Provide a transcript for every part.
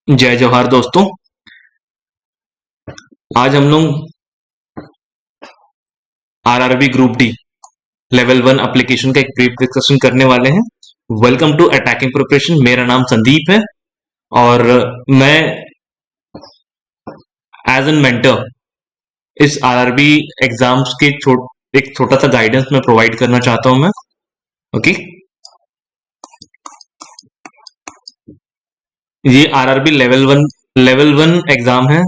जय जवाहर दोस्तों। आज हम लोग RRB group D level 1 application का एक ब्रीफ डिस्कशन करने वाले हैं। Welcome to attacking preparation. मेरा नाम संदीप है और मैं एज एन मेंटर इस आरआरबी एग्जाम्स के एक छोटा सा गाइडेंस मैं प्रोवाइड करना चाहता हूं मैं। ओके, ये आरआरबी लेवल वन एग्जाम है,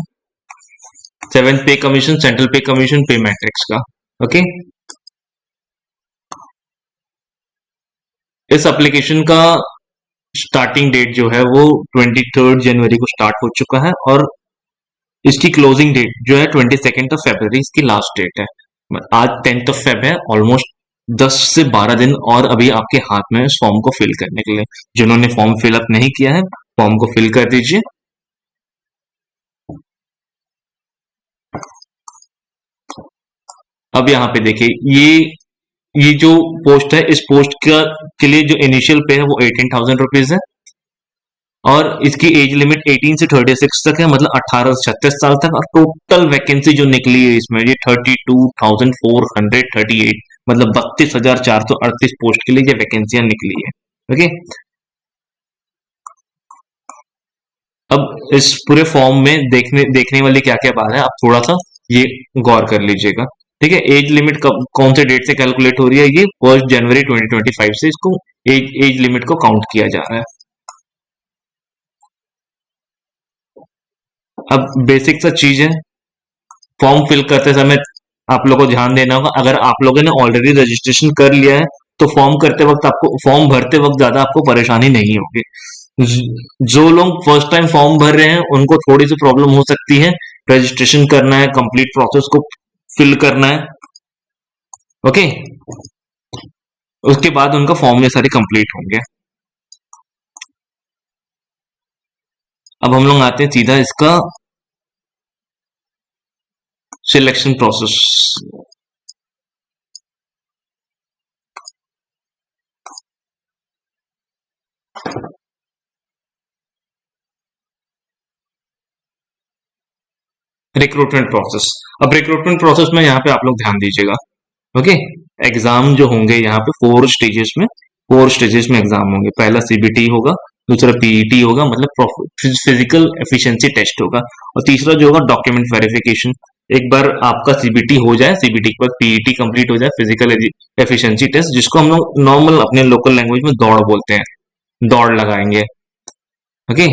7th पे कमीशन, सेंट्रल पे कमीशन, पे मैट्रिक्स का। ओके, इस एप्लीकेशन का स्टार्टिंग डेट जो है वो 23 जनवरी को स्टार्ट हो चुका है और इसकी क्लोजिंग डेट जो है 22 फरवरी इसकी लास्ट डेट है। आज 10 फेब है। ऑलमोस्ट 10 से 12 दिन और अभी आपके हाथ में इस फॉर्म को फिल करने के लिए। जिन्होंने फॉर्म फिलअप नहीं किया है, फॉर्म को फिल कर दीजिए। अब यहाँ पे देखिए, ये जो पोस्ट है, इस पोस्ट के लिए जो इनिशियल पे है वो 18,000 रुपीज है और इसकी एज लिमिट 18 से 36 तक है, मतलब 18 से 36 साल तक। और टोटल वैकेंसी जो निकली है इसमें ये 32,438, मतलब 32,438 पोस्ट के लिए ये वैकेंसियां निकली है। ओके, अब इस पूरे फॉर्म में देखने वाली क्या क्या बात है, आप थोड़ा सा ये गौर कर लीजिएगा। ठीक है, एज लिमिट कौन से डेट से कैलकुलेट हो रही है? ये 1 जनवरी 2025 से इसको एज लिमिट को काउंट किया जा रहा है। अब बेसिक सा चीज है, फॉर्म फिल करते समय आप लोगों को ध्यान देना होगा। अगर आप लोगों ने ऑलरेडी रजिस्ट्रेशन कर लिया है तो फॉर्म भरते वक्त ज्यादा आपको परेशानी नहीं होगी। जो लोग फर्स्ट टाइम फॉर्म भर रहे हैं उनको थोड़ी सी प्रॉब्लम हो सकती है। रजिस्ट्रेशन करना है, कंप्लीट प्रोसेस को फिल करना है। ओके, उसके बाद उनका फॉर्म ये सारे कंप्लीट होंगे। अब हम लोग आते हैं सीधा इसका सिलेक्शन प्रोसेस। Recruitment process. अब रिक्रूटमेंट प्रोसेस में यहाँ पे आप लोग ध्यान दीजिएगा। ओके, एग्जाम जो होंगे यहाँ पे 4 स्टेजेस में एग्जाम होंगे। पहला सीबीटी होगा, दूसरा पीईटी होगा, मतलब फिजिकल एफिशिएंसी टेस्ट होगा, और तीसरा जो होगा डॉक्यूमेंट वेरिफिकेशन। एक बार आपका सीबीटी हो जाए, सीबीटी के बाद पीईटी कंप्लीट हो जाए, फिजिकल एफिशिएंसी टेस्ट, जिसको हम लोग नॉर्मल अपने लोकल लैंग्वेज में दौड़ बोलते हैं, दौड़ लगाएंगे। ओके,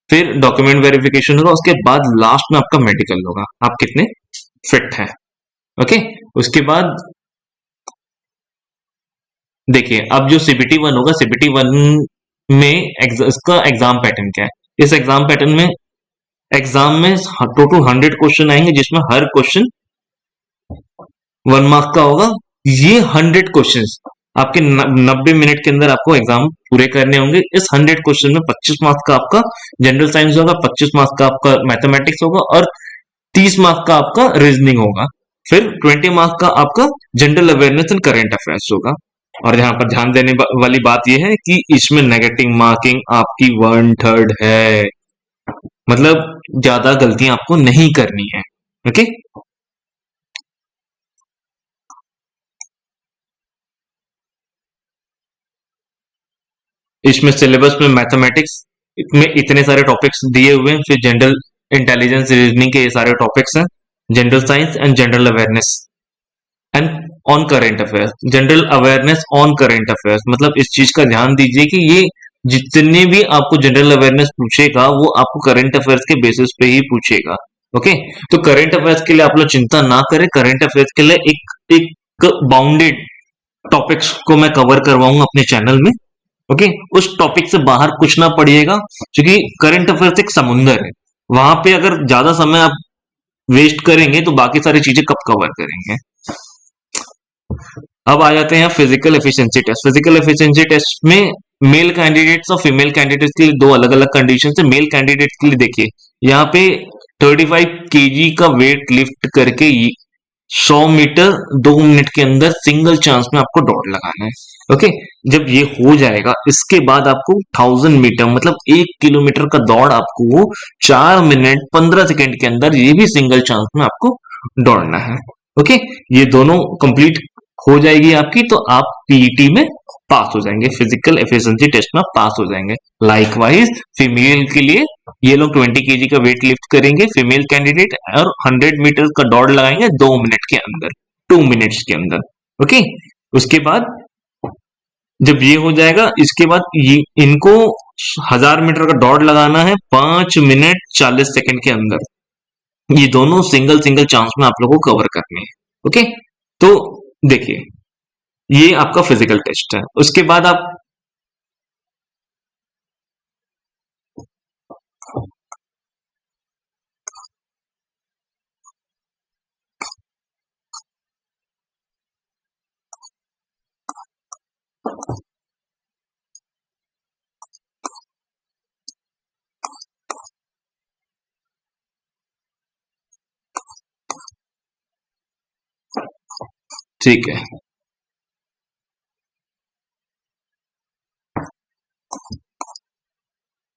फिर डॉक्यूमेंट वेरिफिकेशन होगा, उसके बाद लास्ट में आपका मेडिकल होगा, आप कितने फिट हैं। ओके, उसके बाद देखिए, अब जो सीबीटी 1 होगा, सीबीटी 1 में इसका एग्जाम पैटर्न क्या है? इस एग्जाम में टोटल 100 क्वेश्चन आएंगे, जिसमें हर क्वेश्चन 1 मार्क का होगा। ये 100 क्वेश्चंस आपके 90 मिनट के अंदर आपको एग्जाम पूरे करने होंगे। इस 100 क्वेश्चन में 25 मार्क्स का आपका जनरल साइंस होगा, 25 मार्क्स का आपका मैथमेटिक्स होगा और 30 मार्क्स का आपका रीजनिंग होगा। फिर 20 मार्क्स का आपका general awareness and current affairs होगा। और यहाँ पर ध्यान देने वाली बात यह है कि इसमें नेगेटिव मार्किंग आपकी 1/3 है, मतलब ज्यादा गलतियां आपको नहीं करनी है। ओके, इसमें सिलेबस में मैथमेटिक्स में इतने सारे टॉपिक्स दिए हुए हैं, फिर जनरल इंटेलिजेंस रीजनिंग के ये सारे टॉपिक्स हैं, general science and general awareness and on current affairs. General awareness on current affairs, मतलब इस चीज का ध्यान दीजिए कि ये जितने भी आपको जनरल अवेयरनेस पूछेगा वो आपको करेंट अफेयर्स के बेसिस पे ही पूछेगा। ओके, तो करेंट अफेयर्स के लिए आप लोग चिंता ना करें। करेंट अफेयर्स के लिए एक बाउंडेड टॉपिक्स को मैं कवर करवाऊंगा अपने चैनल में। ओके, उस टॉपिक से बाहर कुछ ना पढ़िएगा, क्योंकि करंट अफेयर्स एक समुंदर है। वहां पे अगर ज्यादा समय आप वेस्ट करेंगे तो बाकी सारी चीजें कब कवर करेंगे। अब आ जाते हैं physical efficiency test. Physical efficiency test में मेल कैंडिडेट्स और फीमेल कैंडिडेट्स के लिए दो अलग अलग कंडीशन है। मेल कैंडिडेट्स के लिए देखिए यहाँ पे 35 kg का वेट लिफ्ट करके 100 मीटर 2 मिनट के अंदर सिंगल चांस में आपको दौड़ लगाना है। ओके, जब ये हो जाएगा इसके बाद आपको 1000 मीटर मतलब 1 किलोमीटर का दौड़ आपको 4 मिनट 15 सेकेंड के अंदर ये भी सिंगल चांस में आपको दौड़ना है। ओके, ये दोनों कंप्लीट हो जाएगी आपकी तो आप पीईटी में पास हो जाएंगे, फिजिकल एफिशिएंसी टेस्ट में पास हो जाएंगे। लाइकवाइज फीमेल के लिए ये लोग 20 kg का वेट लिफ्ट करेंगे फीमेल कैंडिडेट और 100 मीटर का दौड़ लगाएंगे 2 मिनट के अंदर, 2 मिनट्स के अंदर। ओके, उसके बाद जब ये हो जाएगा इसके बाद ये इनको 1000 मीटर का दौड़ लगाना है 5 मिनट 40 सेकेंड के अंदर। ये दोनों सिंगल सिंगल चांस में आप लोगों को कवर करने हैं। ओके, तो देखिए ये आपका फिजिकल टेस्ट है। उसके बाद आप ठीक है,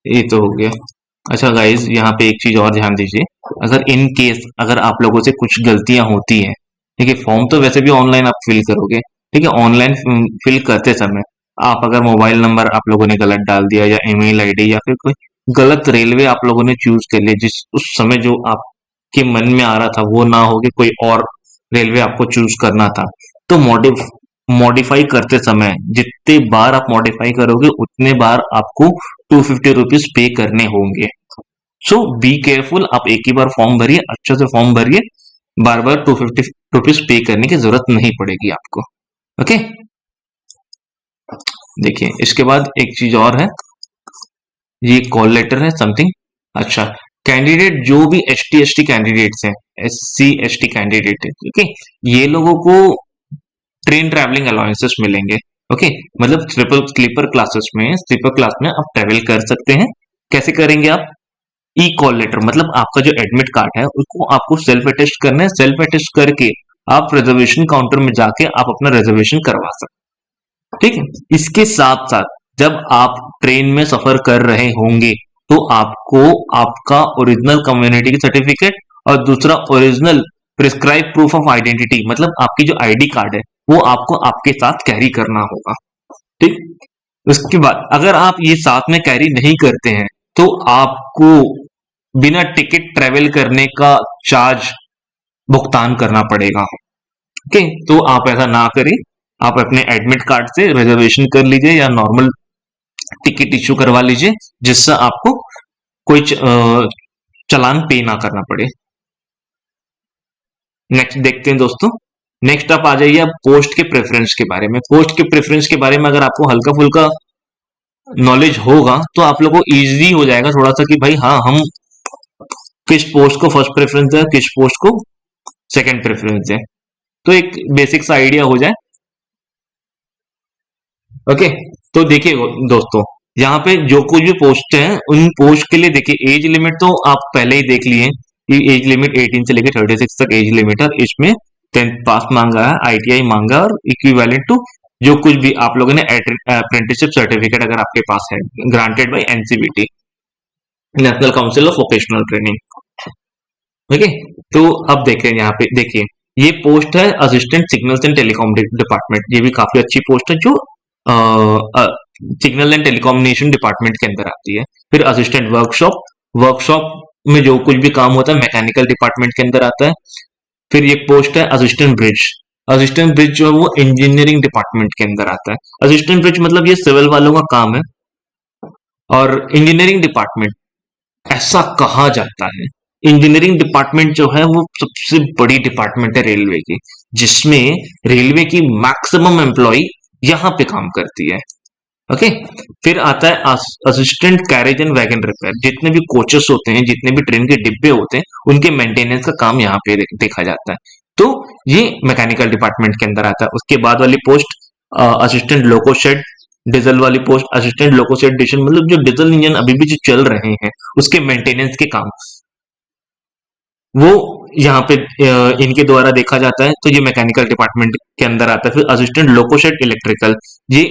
ये तो हो गया। अच्छा गाइज यहाँ पे एक चीज और ध्यान दीजिए, अगर इन केस अगर आप लोगों से कुछ गलतियां होती हैं, ठीक है, फॉर्म तो वैसे भी ऑनलाइन आप फिल करोगे, ठीक है, ऑनलाइन फिल करते समय आप अगर मोबाइल नंबर आप लोगों ने गलत डाल दिया या ईमेल आईडी या फिर कोई गलत रेलवे आप लोगों ने चूज कर लिया, जिस उस समय जो आपके मन में आ रहा था वो ना हो के कोई और रेलवे आपको चूज करना था, तो मॉडिफाई करते समय जितने बार आप मॉडिफाई करोगे उतने बार आपको 250 रुपीज पे करने होंगे। सो बी केयरफुल, आप एक ही बार फॉर्म भरिए, अच्छे से फॉर्म भरिए, बार बार 250 रुपीज पे करने की जरूरत नहीं पड़ेगी आपको। ओके, देखिए इसके बाद एक चीज और है, ये कॉल लेटर है समथिंग। अच्छा, कैंडिडेट जो भी ST ST कैंडिडेट्स हैं, SC ST कैंडिडेट है, ठीक है, ये लोगों को ट्रेन ट्रैवलिंग अलाउंसेस मिलेंगे। ओके, मतलब स्लीपर क्लास में आप ट्रेवल कर सकते हैं। कैसे करेंगे आप? ई कॉल लेटर मतलब आपका जो एडमिट कार्ड है उसको आपको सेल्फ अटेस्ट करना है। सेल्फ अटेस्ट करके आप रिजर्वेशन काउंटर में जाके आप अपना रिजर्वेशन करवा सकते हैं। ठीक है, इसके साथ साथ जब आप ट्रेन में सफर कर रहे होंगे तो आपको आपका ओरिजिनल कम्युनिटी सर्टिफिकेट और दूसरा original prescribe proof of identity मतलब आपकी जो आईडी कार्ड है वो आपको आपके साथ कैरी करना होगा। ठीक, उसके बाद अगर आप ये साथ में कैरी नहीं करते हैं तो आपको बिना टिकट ट्रेवल करने का चार्ज भुगतान करना पड़ेगा। ओके, तो आप ऐसा ना करें, आप अपने एडमिट कार्ड से रिजर्वेशन कर लीजिए या नॉर्मल टिकट इश्यू करवा लीजिए जिससे आपको कोई चालान पे ना करना पड़े। नेक्स्ट देखते हैं दोस्तों, नेक्स्ट आप आ जाइए अब पोस्ट के प्रेफरेंस के बारे में। पोस्ट के प्रेफरेंस के बारे में अगर आपको हल्का फुल्का नॉलेज होगा तो आप लोगों को इजी हो जाएगा थोड़ा सा कि भाई हाँ हम किस पोस्ट को फर्स्ट प्रेफरेंस है किस पोस्ट को सेकंड प्रेफरेंस है, तो एक बेसिक सा आइडिया हो जाए। ओके, तो देखिए दोस्तों यहाँ पे जो कुछ भी पोस्ट है उन पोस्ट के लिए देखिए एज लिमिट तो आप पहले ही देख लिए कि एज लिमिट 18 से लेकर 36 तक एज लिमिट है। इसमें 10th पास मांगा है, ITI मांगा है और इक्विवेलेंट टू जो कुछ भी आप लोगों ने अप्रेंटिसशिप सर्टिफिकेट अगर आपके पास है granted by NCVT national council of vocational training. Okay, तो अब देखें यहाँ पे देखिए ये पोस्ट है assistant signals and telecom department. ये भी काफी अच्छी पोस्ट है जो सिग्नल एंड टेलीकॉम्युनिकेशन डिपार्टमेंट के अंदर आती है। फिर असिस्टेंट वर्कशॉप, वर्कशॉप में जो कुछ भी काम होता है मैकेनिकल डिपार्टमेंट के अंदर आता है। फिर ये पोस्ट है असिस्टेंट ब्रिज। असिस्टेंट ब्रिज जो है वो इंजीनियरिंग डिपार्टमेंट के अंदर आता है। असिस्टेंट ब्रिज मतलब ये सिविल वालों का काम है और इंजीनियरिंग डिपार्टमेंट ऐसा कहा जाता है। इंजीनियरिंग डिपार्टमेंट जो है वो सबसे बड़ी डिपार्टमेंट है रेलवे की, जिसमें रेलवे की मैक्सिमम एम्प्लॉय यहां पे काम करती है। ओके। फिर आता है assistant carriage and wagon repair. जितने भी कोचेस होते हैं, जितने भी ट्रेन के डिब्बे होते हैं, उनके मेंटेनेंस का काम यहाँ पे देखा जाता है। तो ये मैकेनिकल डिपार्टमेंट के अंदर आता है। उसके बाद वाली post assistant loco shed. Diesel वाली post assistant loco shed diesel, मतलब जो डीजल इंजन अभी भी जो चल रहे हैं उसके मेंटेनेंस के काम वो यहाँ पे इनके द्वारा देखा जाता है। तो ये मैकेनिकल डिपार्टमेंट के अंदर आता है। फिर असिस्टेंट लोको शेड इलेक्ट्रिकल, ये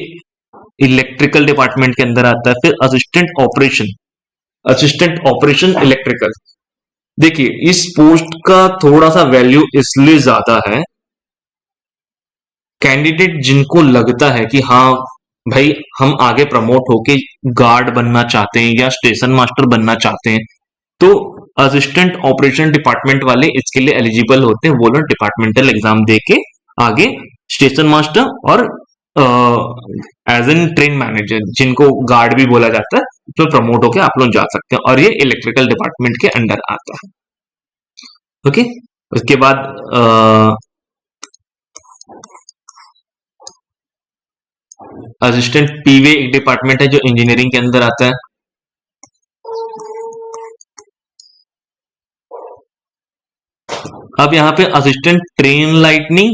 इलेक्ट्रिकल डिपार्टमेंट के अंदर आता है। फिर असिस्टेंट ऑपरेशन इलेक्ट्रिकल। देखिए इस पोस्ट का थोड़ा सा वैल्यू इसलिए ज्यादा है, कैंडिडेट जिनको लगता है कि हाँ भाई हम आगे प्रमोट होके गार्ड बनना चाहते हैं या स्टेशन मास्टर बनना चाहते हैं, तो असिस्टेंट ऑपरेशन डिपार्टमेंट वाले इसके लिए एलिजिबल होते हैं। वो लोग डिपार्टमेंटल एग्जाम दे के आगे स्टेशन मास्टर और एज एन ट्रेन मैनेजर, जिनको गार्ड भी बोला जाता है, तो प्रमोट होके आप लोग जा सकते हैं। और ये इलेक्ट्रिकल डिपार्टमेंट के अंडर आता है। ओके। उसके बाद असिस्टेंट पीवे एक डिपार्टमेंट है जो इंजीनियरिंग के अंदर आता है। अब यहाँ पे असिस्टेंट ट्रेन लाइटनिंग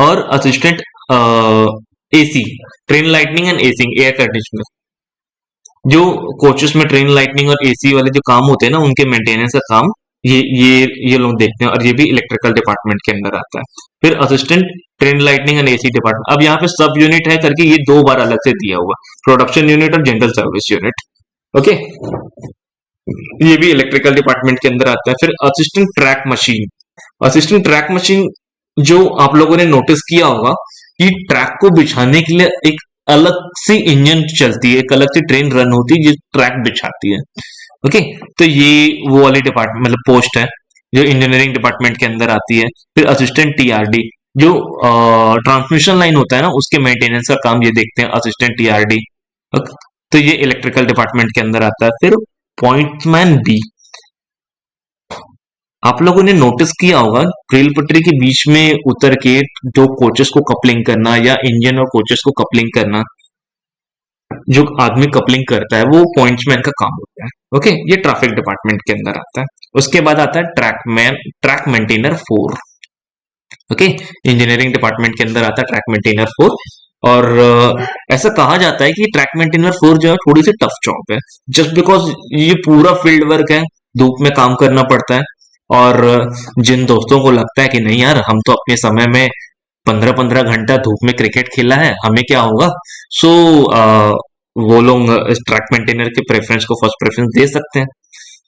और assistant AC, train lightning and AC air conditioner, जो कोचेस में ट्रेन लाइटनिंग और एसी वाले जो काम होते हैं ना, उनके मेंटेनेंस का काम ये लोग देखते हैं। और ये भी इलेक्ट्रिकल डिपार्टमेंट के अंदर आता है। फिर assistant train lightning and AC department. अब यहाँ पे सब यूनिट है करके ये दो बार अलग से दिया हुआ, प्रोडक्शन यूनिट और जनरल सर्विस यूनिट। ओके, ये भी इलेक्ट्रिकल डिपार्टमेंट के अंदर आता है। फिर assistant track machine. Assistant track machine, जो आप लोगों ने नोटिस किया होगा कि ट्रैक को बिछाने के लिए एक अलग सी इंजन चलती है, एक अलग सी ट्रेन रन होती है जो ट्रैक बिछाती है। ओके, तो ये वो वाली डिपार्टमेंट मतलब पोस्ट है जो इंजीनियरिंग डिपार्टमेंट के अंदर आती है। फिर असिस्टेंट टीआरडी, जो ट्रांसमिशन लाइन होता है ना, उसके मेंटेनेंस का काम ये देखते हैं असिस्टेंट टीआरडी। तो ये इलेक्ट्रिकल डिपार्टमेंट के अंदर आता है। फिर पॉइंट्समैन बी, आप लोगों ने नोटिस किया होगा रेल पटरी के बीच में उतर के जो कोचेस को कपलिंग करना या इंजन और कोचेस को कपलिंग करना, जो आदमी कपलिंग करता है वो पॉइंट्समैन का काम होता है। ओके, ये ट्रैफिक डिपार्टमेंट के अंदर आता है। उसके बाद आता है track maintainer 4। Okay, engineering department के अंदर आता है ट्रैक मेंटेनर 4। और ऐसा कहा जाता है कि ट्रैक मेंटेनर 4 जो है थोड़ी सी टफ जॉब है, जस्ट बिकॉज ये पूरा फील्ड वर्क है, धूप में काम करना पड़ता है। और जिन दोस्तों को लगता है कि नहीं यार हम तो अपने समय में 15-15 घंटा धूप में क्रिकेट खेला है, हमें क्या होगा, सो वो लोग इस ट्रैक मेंटेनर के प्रेफरेंस को फर्स्ट प्रेफरेंस दे सकते हैं।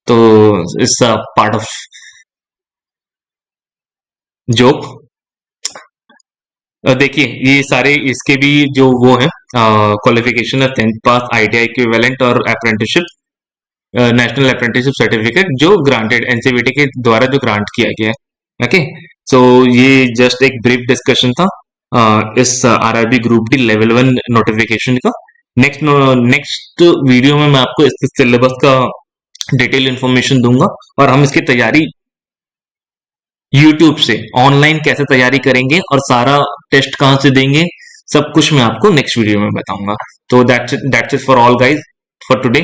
तो इट्स पार्ट ऑफ जोक। देखिए ये सारे इसके भी जो वो है क्वालिफिकेशन है 10th पास, आईटीआई इक्विवेलेंट और अप्रेंटिसशिप, नेशनल अप्रेंटिसशिप सर्टिफिकेट जो ग्रांटेड एनसीवीटी के द्वारा जो ग्रांट किया गया है। ओके, सो ये जस्ट एक ब्रीफ डिस्कशन था इस RRB group D level 1 notification का। नेक्स्ट वीडियो में मैं आपको इसके सिलेबस का डिटेल इंफॉर्मेशन दूंगा और हम इसकी तैयारी यूट्यूब से ऑनलाइन कैसे तैयारी करेंगे और सारा टेस्ट कहां से देंगे, सब कुछ मैं आपको नेक्स्ट वीडियो में बताऊंगा। तो that's it for all guys for today.